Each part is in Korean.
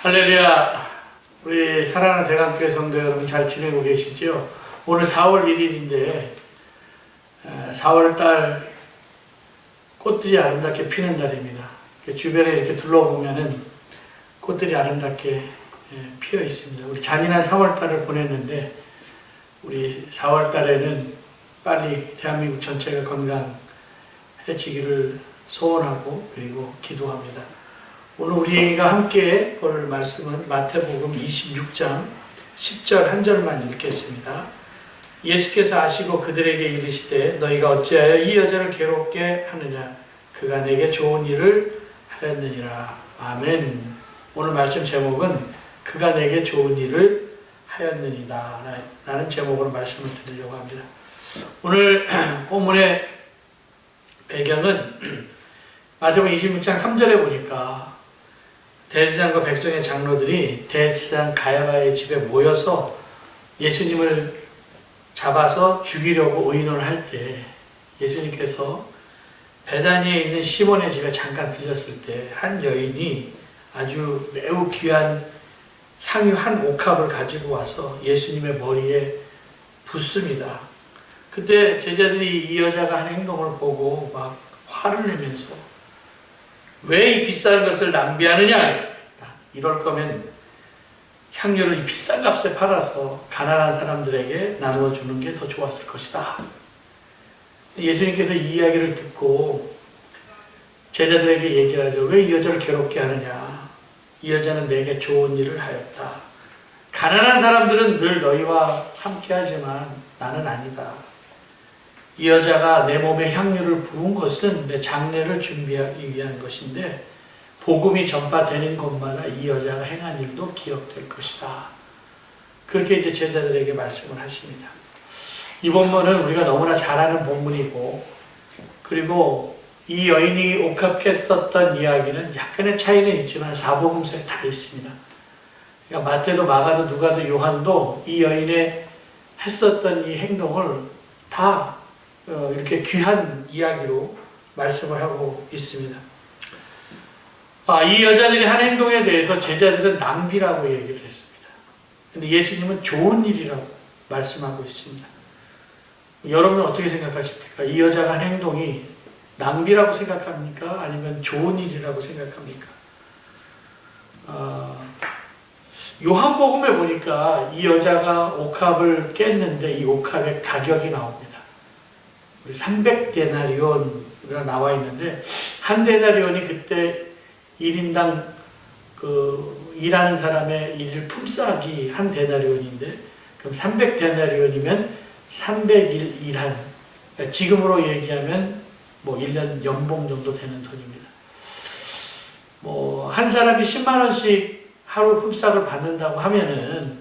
할렐루야. 우리 사랑하는 대강교회 성도 여러분 잘 지내고 계시죠? 오늘 4월 1일인데 4월달 꽃들이 아름답게 피는 달입니다. 주변에 이렇게 둘러보면은 꽃들이 아름답게 피어 있습니다. 우리 잔인한 3월달을 보냈는데 우리 4월달에는 빨리 대한민국 전체가 건강해지기를 소원하고 그리고 기도합니다. 오늘 우리가 함께 볼 말씀은 마태복음 26장 10절 한 절만 읽겠습니다. 예수께서 아시고 그들에게 이르시되 너희가 어찌하여 이 여자를 괴롭게 하느냐 그가 내게 좋은 일을 하였느니라. 아멘. 오늘 말씀 제목은 그가 내게 좋은 일을 하였느니라 라는 제목으로 말씀을 드리려고 합니다. 오늘 본문의 배경은 마태복음 26장 3절에 보니까 대제사장과 백성의 장로들이 대제사장 가야바의 집에 모여서 예수님을 잡아서 죽이려고 의논을 할 때 예수님께서 베다니에 있는 시몬의 집에 잠깐 들렸을 때 한 여인이 아주 매우 귀한 향유 한 옥합을 가지고 와서 예수님의 머리에 붓습니다. 그때 제자들이 이 여자가 한 행동을 보고 막 화를 내면서 왜 이 비싼 것을 낭비하느냐? 이럴 거면 향유를 이 비싼 값에 팔아서 가난한 사람들에게 나누어 주는 게 더 좋았을 것이다. 예수님께서 이 이야기를 듣고 제자들에게 얘기를 하죠. 왜 이 여자를 괴롭게 하느냐? 이 여자는 내게 좋은 일을 하였다. 가난한 사람들은 늘 너희와 함께 하지만 나는 아니다. 이 여자가 내 몸에 향유를 부은 것은 내 장례를 준비하기 위한 것인데 복음이 전파되는 곳마다 이 여자가 행한 일도 기억될 것이다. 그렇게 이제 제자들에게 말씀을 하십니다. 이 본문은 우리가 너무나 잘 아는 본문이고 그리고 이 여인이 옥합 깼었던 이야기는 약간의 차이는 있지만 사복음서에 다 있습니다. 그러니까 마태도 마가도 누가도 요한도 이 여인의 했었던 이 행동을 다 이렇게 귀한 이야기로 말씀을 하고 있습니다. 이 여자들이 한 행동에 대해서 제자들은 낭비라고 얘기를 했습니다. 근데 예수님은 좋은 일이라고 말씀하고 있습니다. 여러분은 어떻게 생각하십니까? 이 여자가 한 행동이 낭비라고 생각합니까? 아니면 좋은 일이라고 생각합니까? 요한복음에 보니까 이 여자가 옥합을 깼는데 이 옥합의 가격이 나옵니다. 300데나리온이라 나와 있는데 한 데나리온이 그때 1인당 일하는 사람의 일일 품삯이 한 데나리온인데 그럼 300데나리온이면 300일 일한 그러니까 지금으로 얘기하면 1년 연봉 정도 되는 돈입니다. 한 사람이 10만 원씩 하루 품삯을 받는다고 하면은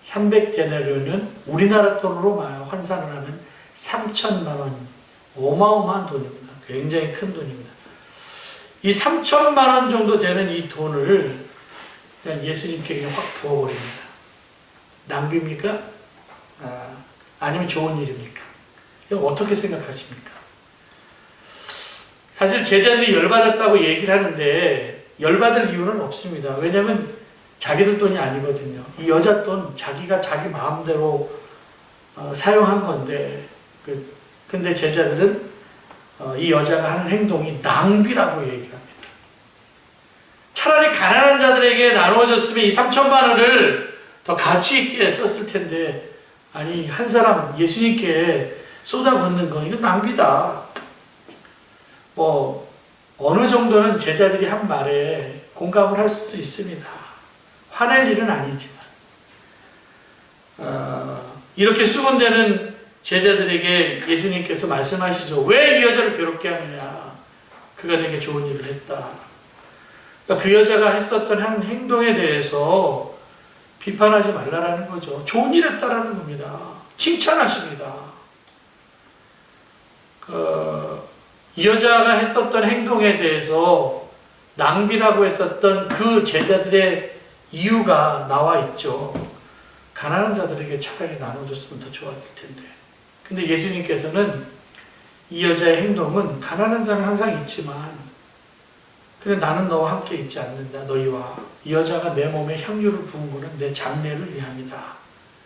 300데나리온은 우리나라 돈으로 환산을 하면 3천만 원, 어마어마한 돈입니다. 굉장히 큰 돈입니다. 이 3천만 원 정도 되는 이 돈을 그냥 예수님께 그냥 확 부어버립니다. 낭비입니까? 아니면 좋은 일입니까? 이거 어떻게 생각하십니까? 사실 제자들이 열받았다고 얘기를 하는데 열받을 이유는 없습니다. 왜냐하면 자기들 돈이 아니거든요. 이 여자 돈 자기가 자기 마음대로 사용한 건데 근데 제자들은 이 여자가 하는 행동이 낭비라고 얘기를 합니다. 차라리 가난한 자들에게 나누어졌으면 이 3천만 원을 더 가치 있게 썼을 텐데 아니 한 사람 예수님께 쏟아붓는 건 이거 낭비다. 어느 정도는 제자들이 한 말에 공감을 할 수도 있습니다. 화낼 일은 아니지만 이렇게 수군대는 제자들에게 예수님께서 말씀하시죠. 왜 이 여자를 괴롭게 하느냐? 그가 내게 좋은 일을 했다. 그러니까 그 여자가 했었던 한 행동에 대해서 비판하지 말라라는 거죠. 좋은 일 했다라는 겁니다. 칭찬하십니다. 이 여자가 했었던 행동에 대해서 낭비라고 했었던 그 제자들의 이유가 나와 있죠. 가난한 자들에게 차라리 나눠줬으면 더 좋았을 텐데. 근데 예수님께서는 이 여자의 행동은 가난한 자는 항상 있지만 근데 나는 너와 함께 있지 않는다. 너희와. 이 여자가 내 몸에 향유를 부은 것은 내 장례를 위함이다.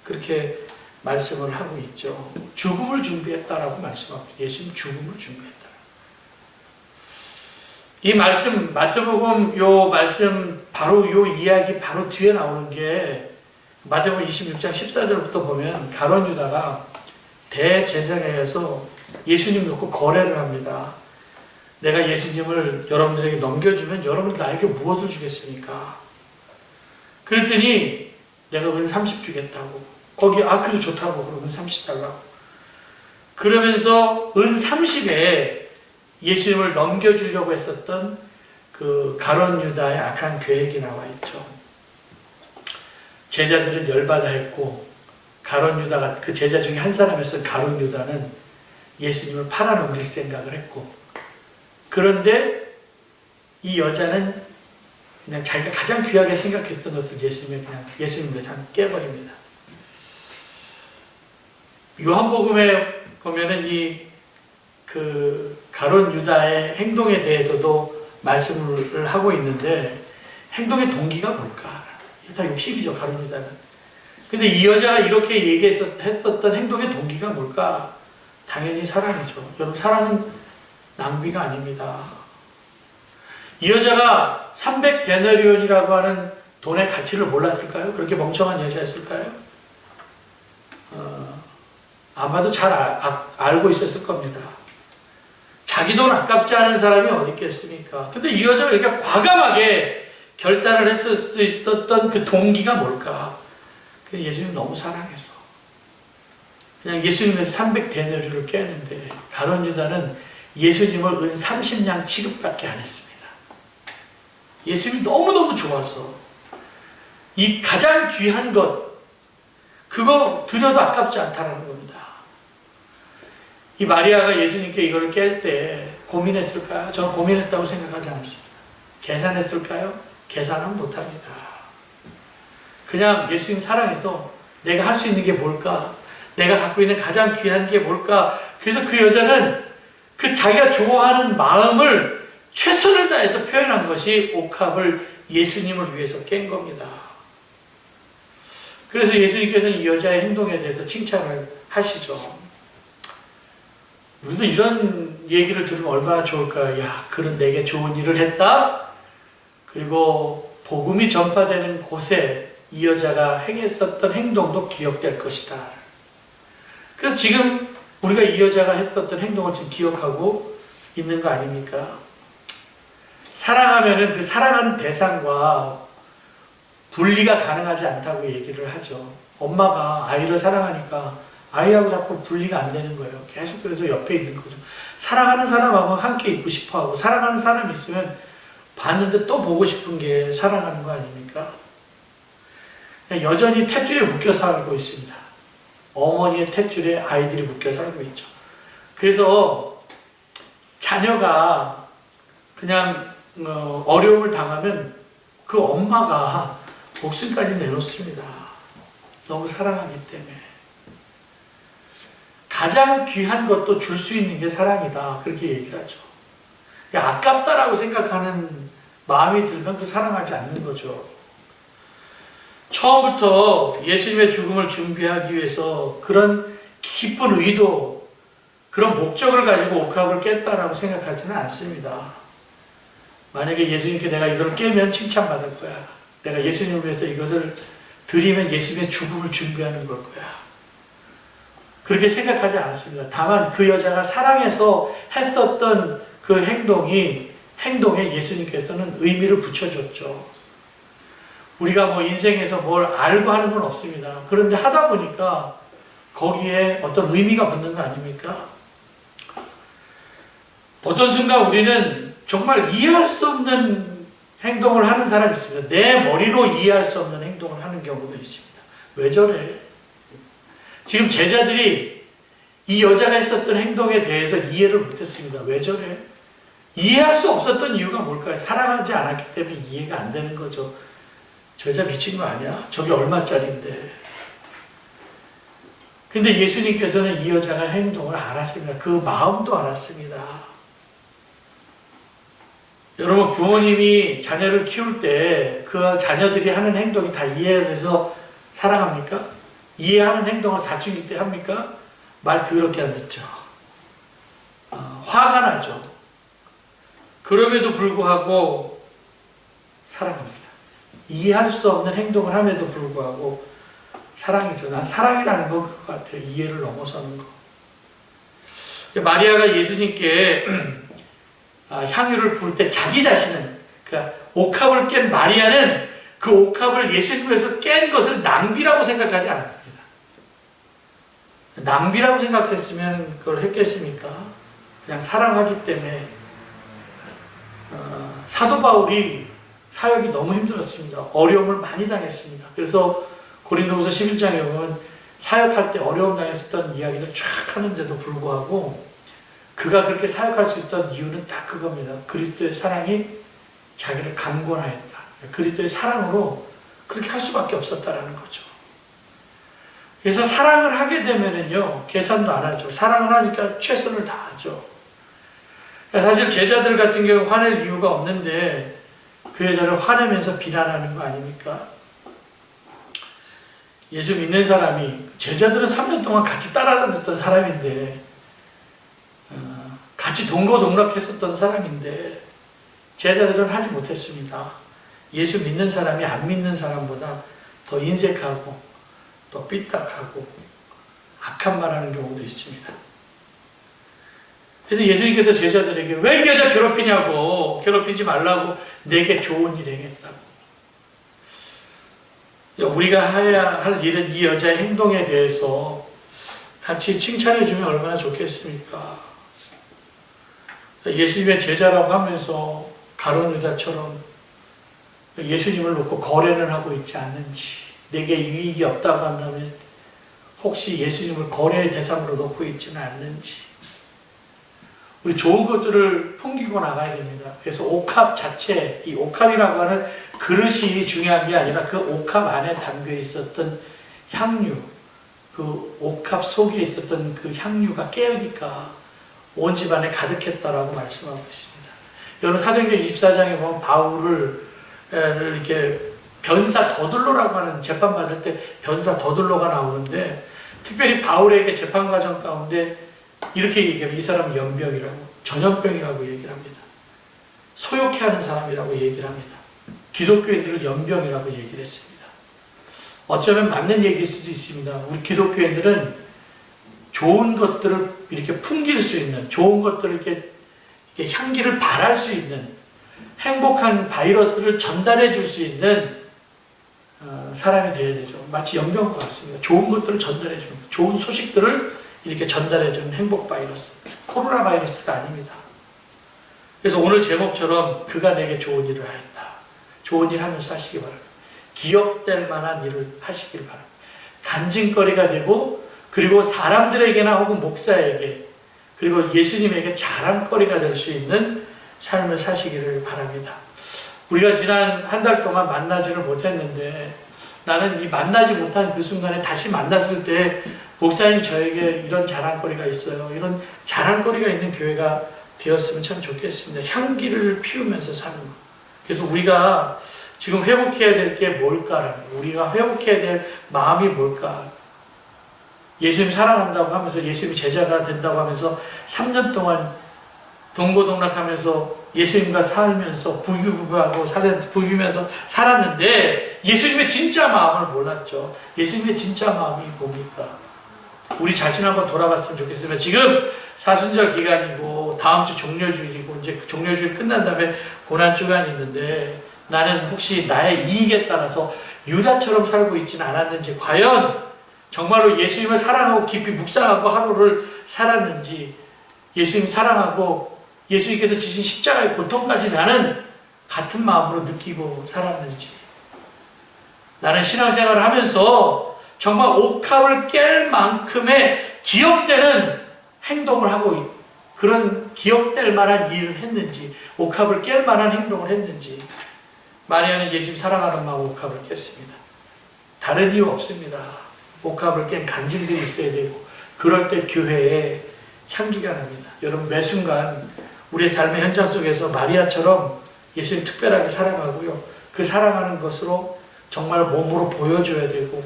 그렇게 말씀을 하고 있죠. 죽음을 준비했다라고 말씀합니다. 예수님 죽음을 준비했다. 이 말씀, 마태복음 요 말씀, 바로 요 이야기 바로 뒤에 나오는 게 마태복음 26장 14절부터 보면 가룟 유다가 대제사장에서 예수님 놓고 거래를 합니다. 내가 예수님을 여러분들에게 넘겨주면 여러분 나에게 무엇을 주겠습니까? 그랬더니 내가 은 30 주겠다고. 거기 그래 좋다고. 그럼 은 30 달라고. 그러면서 은 30에 예수님을 넘겨주려고 했었던 그 가룟 유다의 악한 계획이 나와 있죠. 제자들은 열받아 했고 가룟 유다가 그 제자 중에 한 사람이었던 가룟 유다는 예수님을 팔아넘길 생각을 했고, 그런데 이 여자는 그냥 자기가 가장 귀하게 생각했던 것을 예수님을 그냥 깨버립니다. 요한복음에 보면은 그 가룟 유다의 행동에 대해서도 말씀을 하고 있는데, 행동의 동기가 뭘까? 다 욕심이죠, 가룟 유다는. 근데 이 여자가 이렇게 얘기했었던 행동의 동기가 뭘까? 당연히 사랑이죠. 여러분, 사랑은 낭비가 아닙니다. 이 여자가 300데나리온이라고 하는 돈의 가치를 몰랐을까요? 그렇게 멍청한 여자였을까요? 아마도 잘 알고 있었을 겁니다. 자기 돈 아깝지 않은 사람이 어디 있겠습니까? 근데 이 여자가 이렇게 과감하게 결단을 했을 수 있었던 그 동기가 뭘까? 그 예수님 너무 사랑했어. 그냥 예수님에서 300데나리온을 깨는데 가룟 유다는 예수님을 은 30냥 취급밖에 안 했습니다. 예수님이 너무너무 좋아서 이 가장 귀한 것, 그거 드려도 아깝지 않다라는 겁니다. 이 마리아가 예수님께 이거를 깰 때 고민했을까요? 저는 고민했다고 생각하지 않습니다. 계산했을까요? 계산은 못합니다. 그냥 예수님 사랑해서 내가 할 수 있는 게 뭘까? 내가 갖고 있는 가장 귀한 게 뭘까? 그래서 그 여자는 그 자기가 좋아하는 마음을 최선을 다해서 표현한 것이 옥합을 예수님을 위해서 깬 겁니다. 그래서 예수님께서는 이 여자의 행동에 대해서 칭찬을 하시죠. 우리도 이런 얘기를 들으면 얼마나 좋을까요? 야, 그는 내게 좋은 일을 했다? 그리고 복음이 전파되는 곳에 이 여자가 행했었던 행동도 기억될 것이다. 그래서 지금 우리가 이 여자가 했었던 행동을 지금 기억하고 있는 거 아닙니까? 사랑하면은 그 사랑하는 대상과 분리가 가능하지 않다고 얘기를 하죠. 엄마가 아이를 사랑하니까 아이하고 자꾸 분리가 안 되는 거예요. 계속 그래서 옆에 있는 거죠. 사랑하는 사람하고 함께 있고 싶어 하고, 사랑하는 사람 있으면 봤는데 또 보고 싶은 게 사랑하는 거 아닙니까? 여전히 탯줄에 묶여 살고 있습니다. 어머니의 탯줄에 아이들이 묶여 살고 있죠. 그래서 자녀가 그냥 어려움을 당하면 그 엄마가 목숨까지 내놓습니다. 너무 사랑하기 때문에. 가장 귀한 것도 줄 수 있는 게 사랑이다. 그렇게 얘기를 하죠. 아깝다라고 생각하는 마음이 들면 그 사랑하지 않는 거죠. 처음부터 예수님의 죽음을 준비하기 위해서 그런 깊은 의도, 그런 목적을 가지고 옥합을 깼다라고 생각하지는 않습니다. 만약에 예수님께 내가 이걸 깨면 칭찬받을 거야. 내가 예수님을 위해서 이것을 드리면 예수님의 죽음을 준비하는 걸 거야. 그렇게 생각하지 않았습니다. 다만 그 여자가 사랑해서 했었던 그 행동에 예수님께서는 의미를 붙여줬죠. 우리가 뭐 인생에서 뭘 알고 하는 건 없습니다. 그런데 하다 보니까 거기에 어떤 의미가 붙는 거 아닙니까? 어떤 순간 우리는 정말 이해할 수 없는 행동을 하는 사람이 있습니다. 내 머리로 이해할 수 없는 행동을 하는 경우도 있습니다. 왜 저래? 지금 제자들이 이 여자가 했었던 행동에 대해서 이해를 못했습니다. 왜 저래? 이해할 수 없었던 이유가 뭘까요? 사랑하지 않았기 때문에 이해가 안 되는 거죠. 저 여자 미친 거 아니야? 저게 얼마짜리인데. 근데 예수님께서는 이 여자가 행동을 알았습니다. 그 마음도 알았습니다. 여러분, 부모님이 자녀를 키울 때 그 자녀들이 하는 행동이 다 이해돼서 사랑합니까? 이해하는 행동을 사춘기 때 합니까? 말 더럽게 안 듣죠. 화가 나죠. 그럼에도 불구하고 사랑합니다. 이해할 수 없는 행동을 함에도 불구하고 사랑이죠. 난 사랑이라는 건 그거 같아요. 이해를 넘어서는 거. 마리아가 예수님께 향유를 부을 때 자기 자신은, 그러니까 옥합을 깬 마리아는 그 옥합을 예수님께서 깬 것을 낭비라고 생각하지 않았습니다. 낭비라고 생각했으면 그걸 했겠습니까? 그냥 사랑하기 때문에. 사도 바울이 사역이 너무 힘들었습니다. 어려움을 많이 당했습니다. 그래서 고린도후서 11장에 보면 사역할 때 어려움 당했었던 이야기를 쫙 하는데도 불구하고 그가 그렇게 사역할 수 있었던 이유는 딱 그겁니다. 그리스도의 사랑이 자기를 강권하였다. 그리스도의 사랑으로 그렇게 할 수밖에 없었다라는 거죠. 그래서 사랑을 하게 되면은요, 계산도 안 하죠. 사랑을 하니까 최선을 다하죠. 사실 제자들 같은 경우 화낼 이유가 없는데 그 여자를 화내면서 비난하는 거 아닙니까? 예수 믿는 사람이, 제자들은 3년 동안 같이 따라다녔던 사람인데, 같이 동고동락했었던 사람인데 제자들은 하지 못했습니다. 예수 믿는 사람이 안 믿는 사람보다 더 인색하고 더 삐딱하고 악한 말하는 경우도 있습니다. 그래서 예수님께서 제자들에게 왜 이 여자 괴롭히냐고, 괴롭히지 말라고 내게 좋은 일 행했다고. 우리가 해야 할 일은 이 여자의 행동에 대해서 같이 칭찬해 주면 얼마나 좋겠습니까? 예수님의 제자라고 하면서 가룟 유다처럼 예수님을 놓고 거래는 하고 있지 않는지, 내게 유익이 없다고 한다면 혹시 예수님을 거래의 대상으로 놓고 있지는 않는지, 우리 좋은 것들을 풍기고 나가야 됩니다. 그래서 옥합 자체, 이 옥합이라고 하는 그릇이 중요한 게 아니라 그 옥합 안에 담겨 있었던 향유, 그 옥합 속에 있었던 그 향유가 깨우니까 온 집안에 가득했다라고 말씀하고 있습니다. 여러분, 사도행전 24장에 보면 바울을 이렇게 변사 더둘로라고 하는, 재판받을 때 변사 더둘로가 나오는데, 특별히 바울에게 재판 과정 가운데 이렇게 얘기하면 이 사람은 연병이라고, 전염병이라고 얘기를 합니다. 소욕해 하는 사람이라고 얘기를 합니다. 기독교인들은 연병이라고 얘기를 했습니다. 어쩌면 맞는 얘기일 수도 있습니다. 우리 기독교인들은 좋은 것들을 이렇게 풍길 수 있는, 좋은 것들을 이렇게 향기를 발할 수 있는, 행복한 바이러스를 전달해 줄 수 있는 사람이 되어야 되죠. 마치 연병과 같습니다. 좋은 것들을 전달해 주는, 좋은 소식들을 이렇게 전달해 주는 행복 바이러스. 코로나 바이러스가 아닙니다. 그래서 오늘 제목처럼 그가 내게 좋은 일을 하였다. 좋은 일 하면서 하시기 바랍니다. 기억될 만한 일을 하시길 바랍니다. 간증거리가 되고, 그리고 사람들에게나 혹은 목사에게, 그리고 예수님에게 자랑거리가 될 수 있는 삶을 사시기를 바랍니다. 우리가 지난 한 달 동안 만나지를 못했는데, 나는 이 만나지 못한 그 순간에 다시 만났을 때 목사님 저에게 이런 자랑거리가 있어요, 이런 자랑거리가 있는 교회가 되었으면 참 좋겠습니다. 향기를 피우면서 사는 것. 그래서 우리가 지금 회복해야 될 게 뭘까라는, 우리가 회복해야 될 마음이 뭘까. 예수님 사랑한다고 하면서, 예수님 제자가 된다고 하면서 3년 동안 동고동락하면서 예수님과 살면서 부유부유하고 부유면서 살았는데 예수님의 진짜 마음을 몰랐죠. 예수님의 진짜 마음이 뭡니까? 우리 자신 한번 돌아봤으면 좋겠습니다. 지금 사순절 기간이고 다음 주 종려주일이고, 이제 종려주일 끝난 다음에 고난주간이 있는데, 나는 혹시 나의 이익에 따라서 유다처럼 살고 있지는 않았는지, 과연 정말로 예수님을 사랑하고 깊이 묵상하고 하루를 살았는지, 예수님 사랑하고 예수님께서 지신 십자가의 고통까지 나는 같은 마음으로 느끼고 살았는지, 나는 신앙생활을 하면서 정말 옥합을 깰 만큼의 기억되는 행동을 하고, 그런 기억될 만한 일을 했는지, 옥합을 깰 만한 행동을 했는지. 마리아는 예수님 사랑하는 마음 옥합을 깼습니다. 다른 이유 없습니다. 옥합을 깬 간증들이 있어야 되고, 그럴 때 교회에 향기가 납니다. 여러분, 매 순간 우리의 삶의 현장 속에서 마리아처럼 예수님 특별하게 사랑하고요. 그 사랑하는 것으로 정말 몸으로 보여줘야 되고,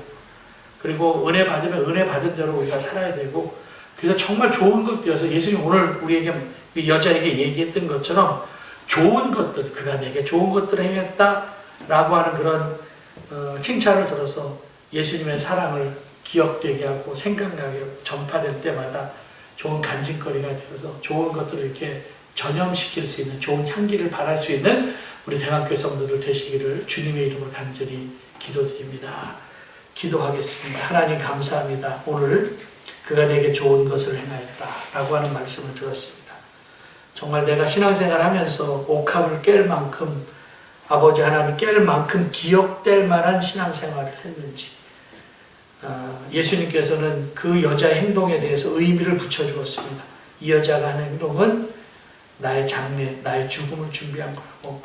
그리고 은혜 받으면 은혜 받은 대로 우리가 살아야 되고, 그래서 정말 좋은 것들이어서 예수님 오늘 우리에게, 이 여자에게 얘기했던 것처럼 좋은 것들, 그가 내게 좋은 것들을 행했다라고 하는 그런 칭찬을 들어서 예수님의 사랑을 기억되게 하고 생각나게 하고 전파될 때마다 좋은 간증거리가 되어서 좋은 것들을 이렇게 전염시킬 수 있는, 좋은 향기를 발할 수 있는 우리 대학교 성도들 되시기를 주님의 이름으로 간절히 기도드립니다. 기도하겠습니다. 하나님 감사합니다. 오늘 그가 내게 좋은 것을 행하였다라고 하는 말씀을 들었습니다. 정말 내가 신앙생활 하면서 옥합을 깰 만큼, 아버지 하나님 깰 만큼 기억될 만한 신앙생활을 했는지, 예수님께서는 그 여자의 행동에 대해서 의미를 붙여주었습니다. 이 여자가 하는 행동은 나의 장래, 나의 죽음을 준비한 거라고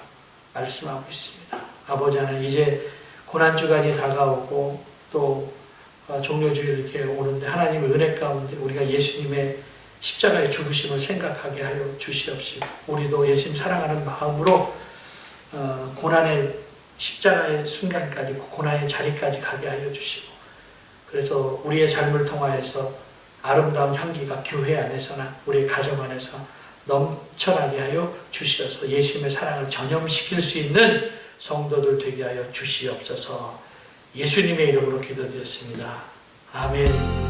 말씀하고 있습니다. 아버지 하나님, 이제 고난주간이 다가오고 또 종료주일 이렇게 오는데 하나님의 은혜 가운데 우리가 예수님의 십자가의 죽으심을 생각하게 하여 주시옵시고, 우리도 예수님 사랑하는 마음으로 고난의 십자가의 순간까지, 고난의 자리까지 가게 하여 주시고, 그래서 우리의 삶을 통하여서 아름다운 향기가 교회 안에서나 우리의 가정 안에서 넘쳐나게 하여 주시어서 예수님의 사랑을 전염시킬 수 있는 성도들 되게 하여 주시옵소서. 예수님의 이름으로 기도드렸습니다. 아멘.